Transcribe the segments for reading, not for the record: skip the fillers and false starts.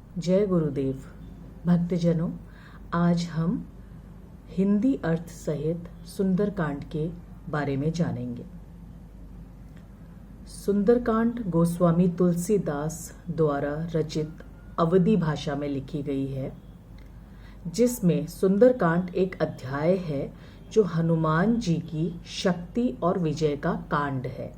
जय गुरुदेव। भक्तजनों, आज हम हिंदी अर्थ सहित सुंदरकांड के बारे में जानेंगे। सुंदरकांड गोस्वामी तुलसीदास द्वारा रचित अवधी भाषा में लिखी गई है, जिसमें सुंदरकांड एक अध्याय है जो हनुमान जी की शक्ति और विजय का कांड है।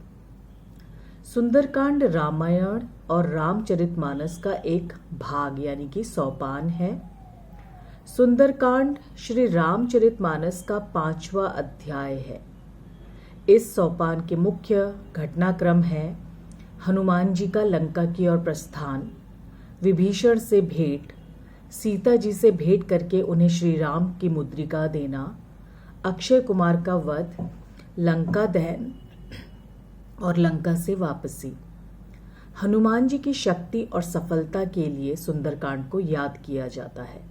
सुंदरकांड रामायण और रामचरितमानस का एक भाग यानी कि सोपान है। सुंदरकांड श्री रामचरितमानस का 5वां अध्याय है। इस सोपान के मुख्य घटनाक्रम है हनुमान जी का लंका की ओर प्रस्थान, विभीषण से भेंट, सीता जी से भेंट करके उन्हें श्री राम की मुद्रिका देना, अक्षय कुमार का वध, लंका दहन और लंका से वापसी। हनुमान जी की शक्ति और सफलता के लिए सुंदरकांड को याद किया जाता है।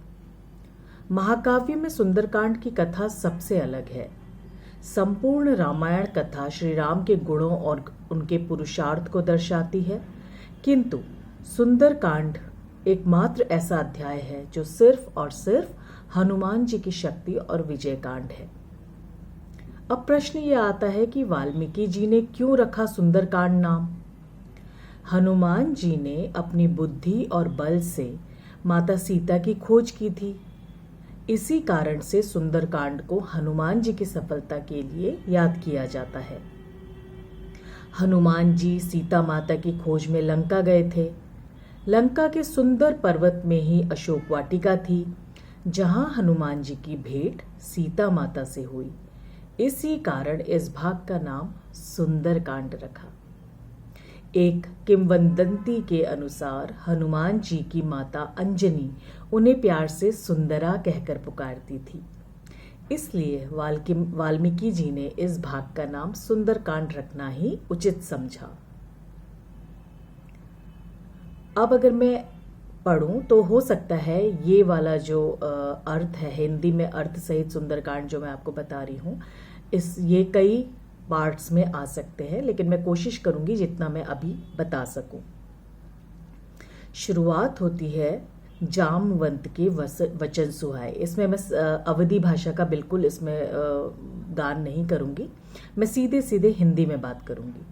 महाकाव्य में सुंदरकांड की कथा सबसे अलग है। संपूर्ण रामायण कथा श्री राम के गुणों और उनके पुरुषार्थ को दर्शाती है, किंतु सुंदरकांड एकमात्र ऐसा अध्याय है जो सिर्फ और सिर्फ हनुमान जी की शक्ति और विजय कांड है। अब प्रश्न ये आता है कि वाल्मीकि जी ने क्यों रखा सुंदरकांड नाम। हनुमान जी ने अपनी बुद्धि और बल से माता सीता की खोज की थी। इसी कारण से सुंदरकांड को हनुमान जी की सफलता के लिए याद किया जाता है। हनुमान जी सीता माता की खोज में लंका गए थे। लंका के सुंदर पर्वत में ही अशोक वाटिका थी, जहां हनुमान जी की भेंट सीता माता से हुई। इसी कारण इस भाग का नाम सुंदरकांड रखा। एक किंवदंती के अनुसार हनुमान जी की माता अंजनी उन्हें प्यार से सुंदरा कहकर पुकारती थी, इसलिए वाल्मीकि जी ने इस भाग का नाम सुंदरकांड रखना ही उचित समझा। अब अगर मैं पढ़ूं तो हो सकता है ये वाला जो अर्थ है, हिंदी में अर्थ सहित सुंदरकांड जो मैं आपको बता रही हूँ, ये कई पार्ट्स में आ सकते हैं, लेकिन मैं कोशिश करूंगी जितना मैं अभी बता सकूं। शुरुआत होती है जामवंत के वचन सुहाए। इसमें मैं अवधी भाषा का बिल्कुल इसमें गान नहीं करूंगी, मैं सीधे सीधे हिंदी में बात करूंगी।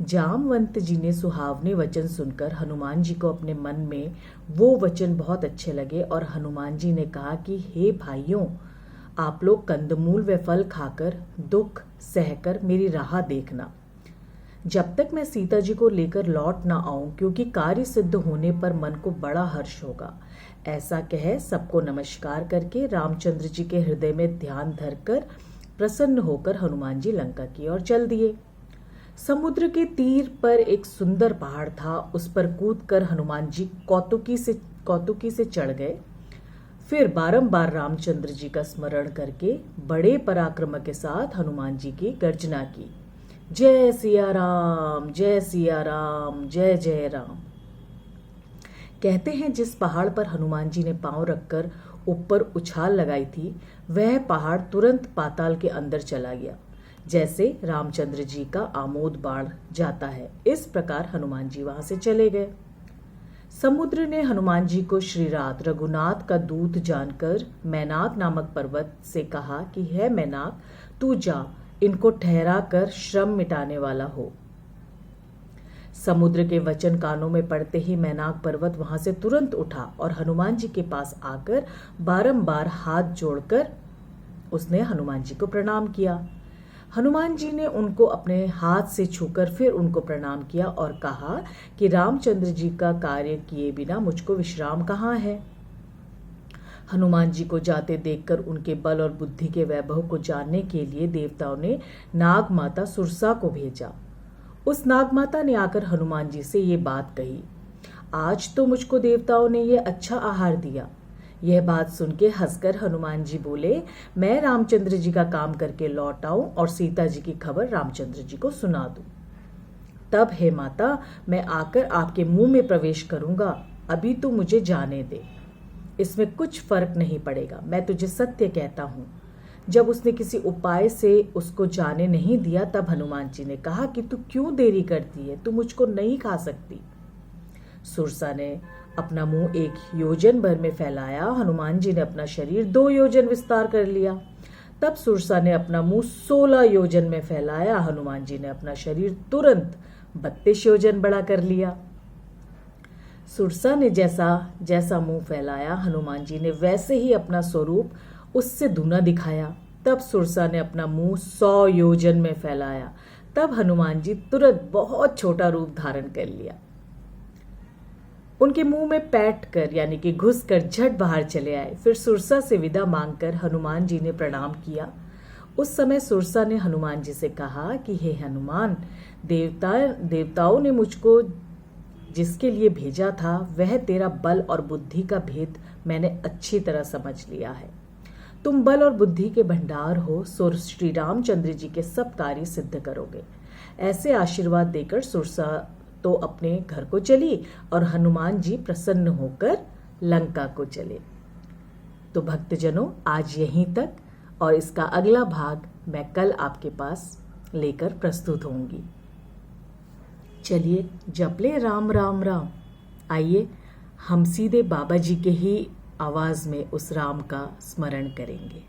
जामवंत जी ने सुहावने वचन सुनकर हनुमान जी को अपने मन में वो वचन बहुत अच्छे लगे और हनुमान जी ने कहा कि हे भाइयों, आप लोग कंदमूल व फल खाकर दुख सहकर मेरी राह देखना, जब तक मैं सीता जी को लेकर लौट ना आऊं, क्योंकि कार्य सिद्ध होने पर मन को बड़ा हर्ष होगा। ऐसा कह सबको नमस्कार करके रामचंद्र जी के हृदय में ध्यान धरकर प्रसन्न होकर हनुमान जी लंका की ओर चल दिए। समुद्र के तीर पर एक सुंदर पहाड़ था, उस पर कूदकर हनुमान जी कौतुकी से चढ़ गए। फिर बारंबार रामचंद्र जी का स्मरण करके बड़े पराक्रम के साथ हनुमान जी की गर्जना की, जय सिया राम, जय सिया राम, जय जय राम। कहते हैं जिस पहाड़ पर हनुमान जी ने पांव रखकर ऊपर उछाल लगाई थी, वह पहाड़ तुरंत पाताल के अंदर चला गया, जैसे रामचंद्र जी का आमोद बाढ़ जाता है। इस प्रकार हनुमान जी वहां से चले गए। समुद्र ने हनुमान जी को श्रीरात रघुनाथ का दूत जानकर मैनाक नामक पर्वत से कहा कि हे मैनाक, तू जा, इनको ठहरा कर श्रम मिटाने वाला हो। समुद्र के वचन कानों में पड़ते ही मैनाक पर्वत वहां से तुरंत उठा और हनुमान जी के पास आकर बारंबार हाथ जोड़कर उसने हनुमान जी को प्रणाम किया। हनुमान जी ने उनको अपने हाथ से छूकर फिर उनको प्रणाम किया और कहा कि रामचंद्र जी का कार्य किए बिना मुझको विश्राम कहाँ है। हनुमान जी को जाते देखकर उनके बल और बुद्धि के वैभव को जानने के लिए देवताओं ने नाग माता सुरसा को भेजा। उस नाग माता ने आकर हनुमान जी से ये बात कही, आज तो मुझको देवताओं ने ये अच्छा आहार दिया। यह बात सुन के हंसकर हनुमान जी बोले, मैं रामचंद्र जी का काम करके लौट आऊं और सीता जी की खबर रामचंद्र जी को सुना दूं। तब हे माता, मैं आकर आपके मुंह में प्रवेश करूंगा, अभी तू मुझे जाने दे, इसमें कुछ फर्क नहीं पड़ेगा, मैं तुझे सत्य कहता हूं। जब उसने किसी उपाय से उसको जाने नहीं दिया, तब हनुमान जी ने कहा कि तू क्यों देरी करती है, तू मुझको नहीं खा सकती। सुरसा ने अपना मुंह 1 योजन भर में फैलाया। हनुमान जी ने अपना शरीर 2 योजन विस्तार कर लिया। तब सुरसा ने अपना मुंह 16 योजन में फैलाया। हनुमान जी ने अपना शरीर तुरंत 32 योजन बड़ा कर लिया। सुरसा ने जैसा जैसा मुंह फैलाया, हनुमान जी ने वैसे ही अपना स्वरूप उससे दूना दिखाया। तब सुरसा ने अपना मुंह 100 योजन में फैलाया। तब हनुमान जी तुरंत बहुत छोटा रूप धारण कर लिया। उनके मुंह में पैठ कर यानी कि घुस कर झट बाहर चले आए। फिर सुरसा से विदा मांगकर हनुमान जी ने प्रणाम किया। उस समय सुरसा ने हनुमान जी से कहा कि हे हनुमान, देवताओं ने मुझको जिसके लिए भेजा था वह तेरा बल और बुद्धि का भेद मैंने अच्छी तरह समझ लिया है। तुम बल और बुद्धि के भंडार हो, सो श्री रामचंद्र जी के सब कार्य सिद्ध करोगे। ऐसे आशीर्वाद देकर सुरसा तो अपने घर को चली और हनुमान जी प्रसन्न होकर लंका को चले। तो भक्तजनों, आज यहीं तक, और इसका अगला भाग मैं कल आपके पास लेकर प्रस्तुत होंगी। चलिए जप ले राम राम राम। आइए हम सीधे बाबा जी के ही आवाज में उस राम का स्मरण करेंगे।